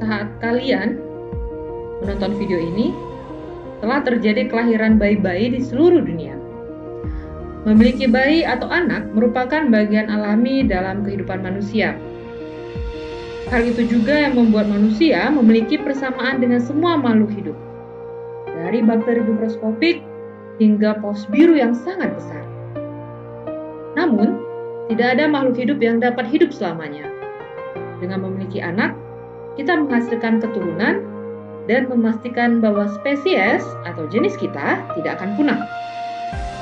saat kalian menonton video ini, telah terjadi kelahiran bayi-bayi di seluruh dunia. Memiliki bayi atau anak merupakan bagian alami dalam kehidupan manusia. Hal itu juga yang membuat manusia memiliki persamaan dengan semua makhluk hidup, dari bakteri mikroskopik hingga paus biru yang sangat besar. Namun, tidak ada makhluk hidup yang dapat hidup selamanya. Dengan memiliki anak, kita menghasilkan keturunan dan memastikan bahwa spesies atau jenis kita tidak akan punah.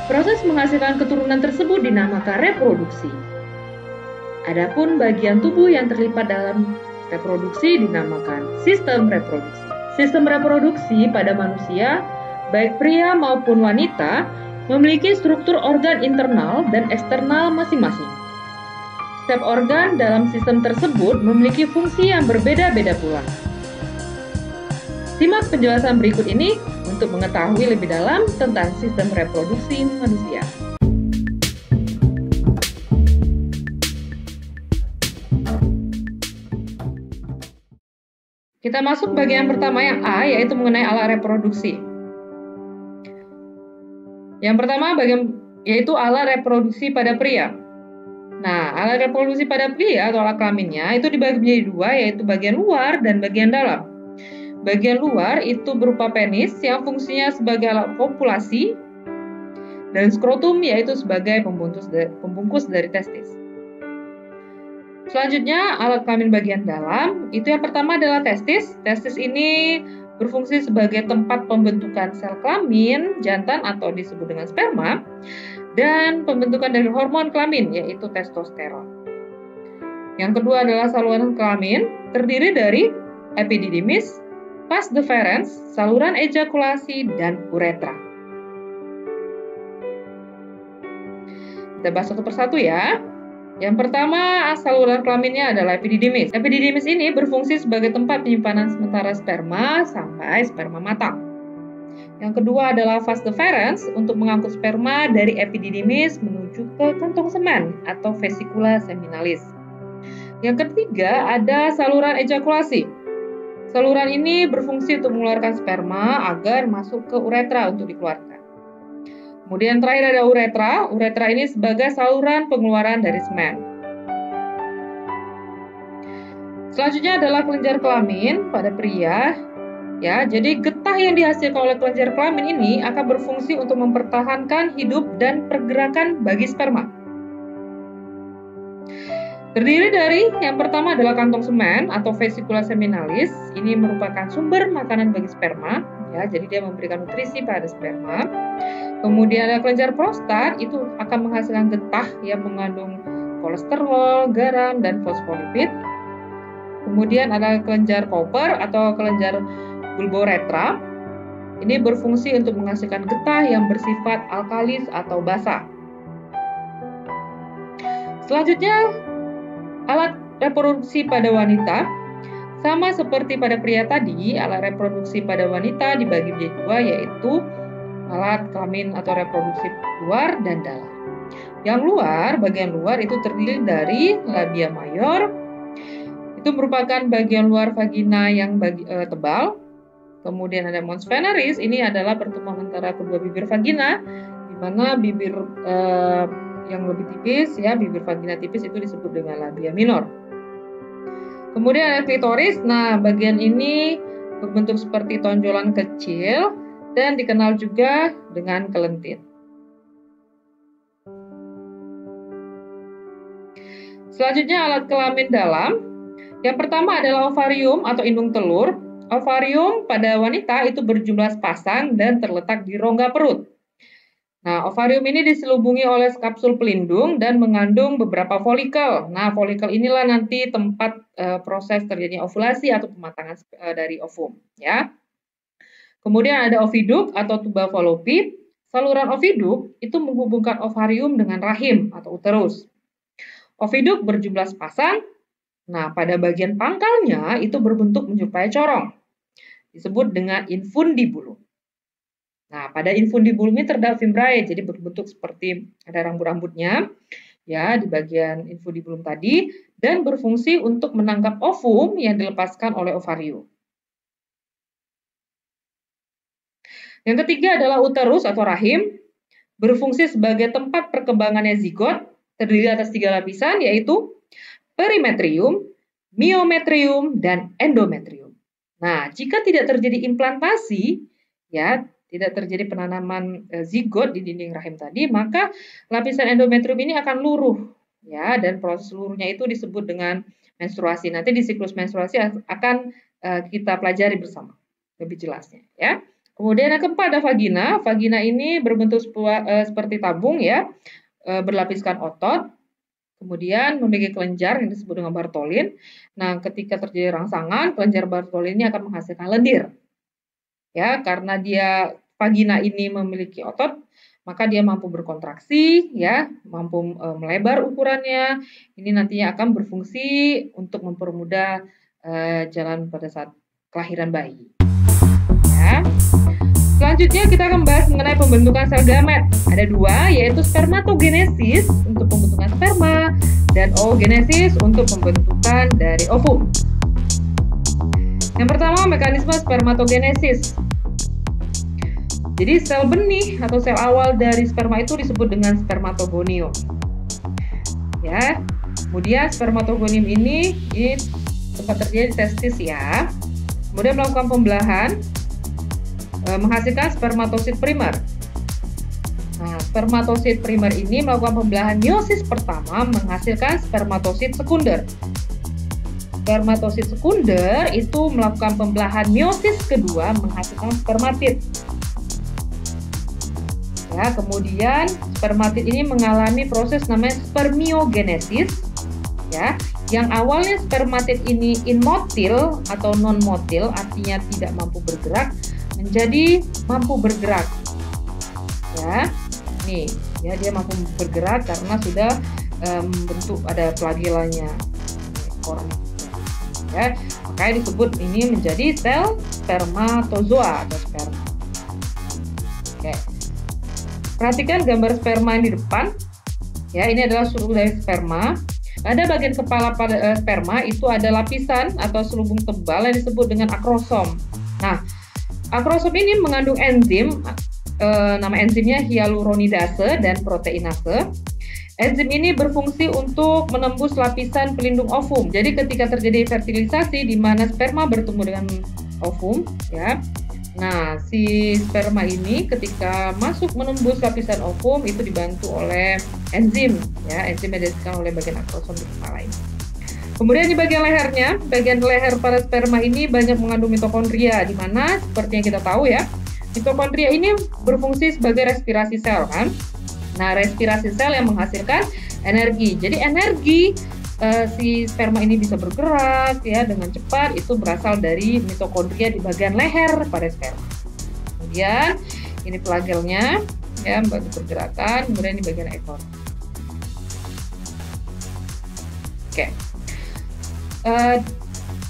Proses menghasilkan keturunan tersebut dinamakan reproduksi. Adapun bagian tubuh yang terlibat dalam reproduksi dinamakan sistem reproduksi. Sistem reproduksi pada manusia, baik pria maupun wanita, memiliki struktur organ internal dan eksternal masing-masing. Setiap organ dalam sistem tersebut memiliki fungsi yang berbeda-beda pula. Simak penjelasan berikut ini untuk mengetahui lebih dalam tentang sistem reproduksi manusia. Kita masuk bagian pertama yang A, yaitu mengenai alat reproduksi. Yang pertama yaitu alat reproduksi pada pria. Nah, alat reproduksi pada pria atau alat kelaminnya itu dibagi menjadi dua, yaitu bagian luar dan bagian dalam. Bagian luar itu berupa penis yang fungsinya sebagai alat kopulasi, dan skrotum yaitu sebagai pembungkus dari testis. Selanjutnya, alat kelamin bagian dalam, itu yang pertama adalah testis. Testis ini berfungsi sebagai tempat pembentukan sel kelamin jantan atau disebut dengan sperma, dan pembentukan dari hormon kelamin, yaitu testosteron. Yang kedua adalah saluran kelamin, terdiri dari epididymis, vas deferens, saluran ejakulasi, dan uretra. Kita bahas satu persatu ya. Yang pertama, saluran kelaminnya adalah epididymis. Epididymis ini berfungsi sebagai tempat penyimpanan sementara sperma sampai sperma matang. Yang kedua adalah vas deferens untuk mengangkut sperma dari epididymis menuju ke kantong semen atau vesikula seminalis. Yang ketiga ada saluran ejakulasi. Saluran ini berfungsi untuk mengeluarkan sperma agar masuk ke uretra untuk dikeluarkan. Kemudian terakhir ada uretra. Uretra ini sebagai saluran pengeluaran dari semen. Selanjutnya adalah kelenjar kelamin pada pria. Ya, jadi getah yang dihasilkan oleh kelenjar kelamin ini akan berfungsi untuk mempertahankan hidup dan pergerakan bagi sperma. Terdiri dari yang pertama adalah kantong semen atau vesikula seminalis. Ini merupakan sumber makanan bagi sperma. Ya, jadi dia memberikan nutrisi pada sperma. Kemudian ada kelenjar prostat, itu akan menghasilkan getah yang mengandung kolesterol, garam, dan fosfolipid. Kemudian ada kelenjar Cooper atau kelenjar bulboretra. Ini berfungsi untuk menghasilkan getah yang bersifat alkalis atau basa. Selanjutnya, alat reproduksi pada wanita. Sama seperti pada pria tadi, alat reproduksi pada wanita dibagi menjadi dua, yaitu alat kelamin atau reproduksi luar dan dalam. Yang luar, bagian luar itu terdiri dari labia mayor. Itu merupakan bagian luar vagina yang tebal. Kemudian ada mons veneris, ini adalah pertemuan antara kedua bibir vagina, di mana bibir yang lebih tipis, ya bibir vagina tipis itu disebut dengan labia minor. Kemudian ada klitoris. Nah, bagian ini berbentuk seperti tonjolan kecil dan dikenal juga dengan kelentin. Selanjutnya alat kelamin dalam. Yang pertama adalah ovarium atau indung telur. Ovarium pada wanita itu berjumlah sepasang dan terletak di rongga perut. Nah, ovarium ini diselubungi oleh kapsul pelindung dan mengandung beberapa folikel. Nah, folikel inilah nanti tempat proses terjadinya ovulasi atau pematangan dari ovum, ya. Kemudian ada oviduk atau tuba falopi. Saluran oviduk itu menghubungkan ovarium dengan rahim atau uterus. Oviduk berjumlah sepasang. Nah, pada bagian pangkalnya itu berbentuk menyerupai corong. Disebut dengan infundibulum. Nah, pada infundibulum ini terdapat fimbriae, jadi berbentuk seperti ada rambut-rambutnya, ya, di bagian infundibulum tadi. dan berfungsi untuk menangkap ovum yang dilepaskan oleh ovarium. Yang ketiga adalah uterus atau rahim, berfungsi sebagai tempat perkembangannya zigot, terdiri atas 3 lapisan, yaitu perimetrium, miometrium, dan endometrium. Nah, jika tidak terjadi implantasi, ya, tidak terjadi penanaman zigot di dinding rahim tadi, maka lapisan endometrium ini akan luruh, ya, dan proses luruhnya itu disebut dengan menstruasi. Nanti di siklus menstruasi akan kita pelajari bersama lebih jelasnya, ya. Kemudian yang keempat ada vagina. Vagina ini berbentuk seperti tabung, ya, berlapiskan otot. Kemudian memiliki kelenjar yang disebut dengan Bartholin. Nah, ketika terjadi rangsangan, kelenjar Bartholin ini akan menghasilkan lendir. Ya, karena dia vagina ini memiliki otot, maka dia mampu berkontraksi, ya, mampu melebar ukurannya. Ini nantinya akan berfungsi untuk mempermudah jalan pada saat kelahiran bayi. Ya. Selanjutnya kita akan membahas mengenai pembentukan sel gamet. Ada 2, yaitu spermatogenesis untuk pembentukan sperma dan oogenesis untuk pembentukan dari ovum. Yang pertama, mekanisme spermatogenesis. Jadi sel benih atau sel awal dari sperma itu disebut dengan spermatogonium. Ya. Kemudian spermatogonium ini tempat terjadi di testis, ya. Kemudian melakukan pembelahan, menghasilkan spermatosit primer. Nah, spermatosit primer ini melakukan pembelahan meiosis pertama menghasilkan spermatosit sekunder. Spermatosit sekunder itu melakukan pembelahan meiosis kedua menghasilkan spermatid. Ya, kemudian spermatid ini mengalami proses namanya spermiogenesis, ya. Yang awalnya spermatid ini inmotil atau non-motil, artinya tidak mampu bergerak, menjadi mampu bergerak, ya. Nih, ya, dia mampu bergerak karena sudah membentuk ada flagellanya, ya. Makanya disebut ini menjadi sel spermatozoa atau sperma. Oke, perhatikan gambar sperma yang di depan, ya. Ini adalah sulung dari sperma. Pada bagian kepala pada sperma itu ada lapisan atau selubung tebal yang disebut dengan akrosom. Nah, akrosom ini mengandung enzim, nama enzimnya hyaluronidase dan proteinase. Enzim ini berfungsi untuk menembus lapisan pelindung ovum. Jadi ketika terjadi fertilisasi di mana sperma bertemu dengan ovum, ya. Nah, si sperma ini ketika masuk menembus lapisan ovum itu dibantu oleh enzim, ya. Enzim yang dihasilkan oleh bagian akrosom di kepala ini. Kemudian di bagian lehernya, bagian leher pada sperma ini banyak mengandung mitokondria, di mana seperti yang kita tahu, ya, mitokondria ini berfungsi sebagai respirasi sel, kan? Nah, respirasi sel yang menghasilkan energi. Jadi energi si sperma ini bisa bergerak, ya, dengan cepat itu berasal dari mitokondria di bagian leher pada sperma. Kemudian ini flagelnya, ya, membantu pergerakan. Kemudian di bagian ekor. Oke.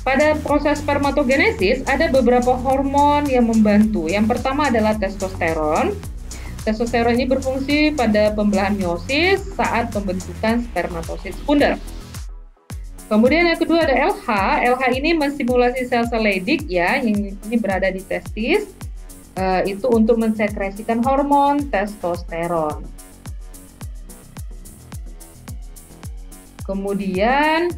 Pada proses spermatogenesis ada beberapa hormon yang membantu. Yang pertama adalah testosteron. Testosteron ini berfungsi pada pembelahan meiosis saat pembentukan spermatosit sekunder. Kemudian yang kedua ada LH. LH ini menstimulasi sel-sel Leydig, ya, yang ini berada di testis. Itu untuk mensekresikan hormon testosteron. Kemudian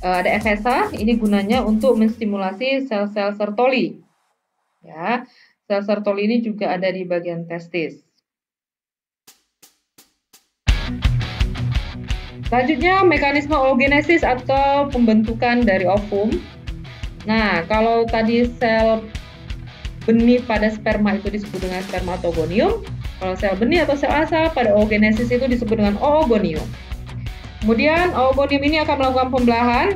ada FSH, ini gunanya untuk menstimulasi sel-sel Sertoli. Ya, sel Sertoli ini juga ada di bagian testis. Selanjutnya mekanisme oogenesis atau pembentukan dari ovum. Nah, kalau tadi sel benih pada sperma itu disebut dengan spermatogonium, kalau sel benih atau sel asal pada oogenesis itu disebut dengan oogonium. Kemudian oogonium ini akan melakukan pembelahan,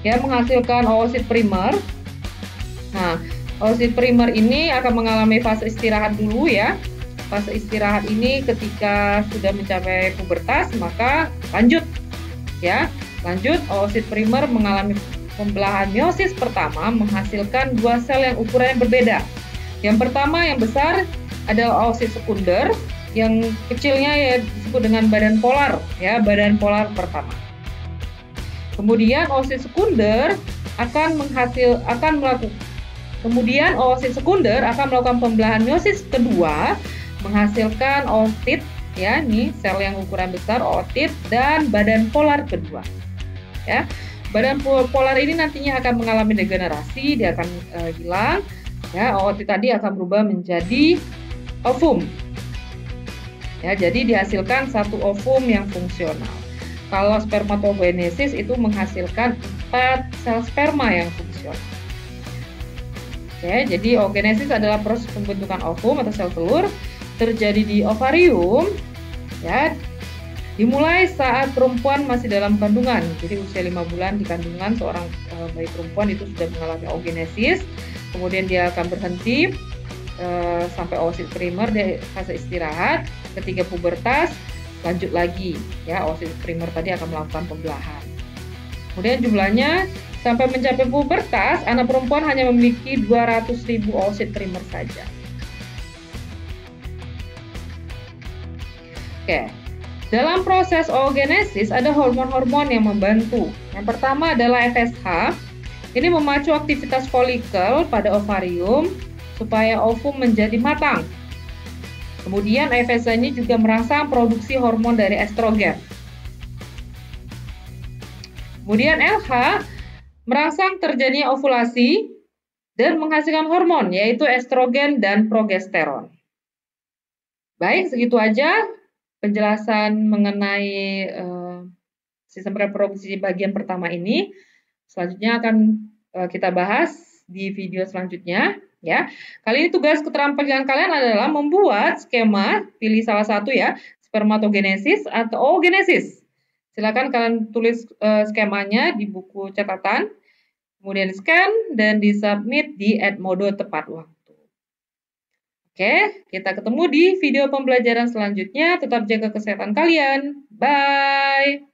ya, menghasilkan oosit primer. Nah, oosit primer ini akan mengalami fase istirahat dulu, ya. Fase istirahat ini ketika sudah mencapai pubertas, maka lanjut, ya. Lanjut, oosit primer mengalami pembelahan meiosis pertama menghasilkan 2 sel yang ukurannya berbeda. Yang pertama yang besar adalah oosit sekunder, yang kecilnya ya disebut dengan badan polar, ya, badan polar pertama. Kemudian oosit sekunder akan melakukan pembelahan meiosis kedua, menghasilkan oosit, ya, nih sel yang ukuran besar, oosit, dan badan polar kedua. Ya, badan polar ini nantinya akan mengalami degenerasi, dia akan hilang. Ya, oosit tadi akan berubah menjadi ovum. Ya, jadi dihasilkan satu ovum yang fungsional. Kalau spermatogenesis itu menghasilkan 4 sel sperma yang fungsional. Oke, jadi oogenesis adalah proses pembentukan ovum atau sel telur terjadi di ovarium, ya, dimulai saat perempuan masih dalam kandungan. Jadi usia 5 bulan di kandungan seorang bayi perempuan itu sudah mengalami oogenesis. Kemudian dia akan berhenti sampai oosit primer di fase istirahat. Ketika pubertas lanjut lagi, ya, oosit primer tadi akan melakukan pembelahan. Kemudian jumlahnya sampai mencapai pubertas, anak perempuan hanya memiliki 200.000 oosit primer saja. Oke. Dalam proses oogenesis ada hormon-hormon yang membantu. Yang pertama adalah FSH. Ini memacu aktivitas folikel pada ovarium supaya ovum menjadi matang. Kemudian FSH ini juga merangsang produksi hormon dari estrogen. Kemudian LH merangsang terjadinya ovulasi dan menghasilkan hormon yaitu estrogen dan progesteron. Baik, segitu aja penjelasan mengenai sistem reproduksi bagian pertama ini. Selanjutnya akan kita bahas di video selanjutnya, ya. Kali ini tugas keterampilan kalian adalah membuat skema, pilih salah satu, ya, spermatogenesis atau oogenesis. Silakan kalian tulis skemanya di buku catatan, kemudian scan dan disubmit di Edmodo tepat waktu. Oke, kita ketemu di video pembelajaran selanjutnya. Tetap jaga kesehatan kalian. Bye!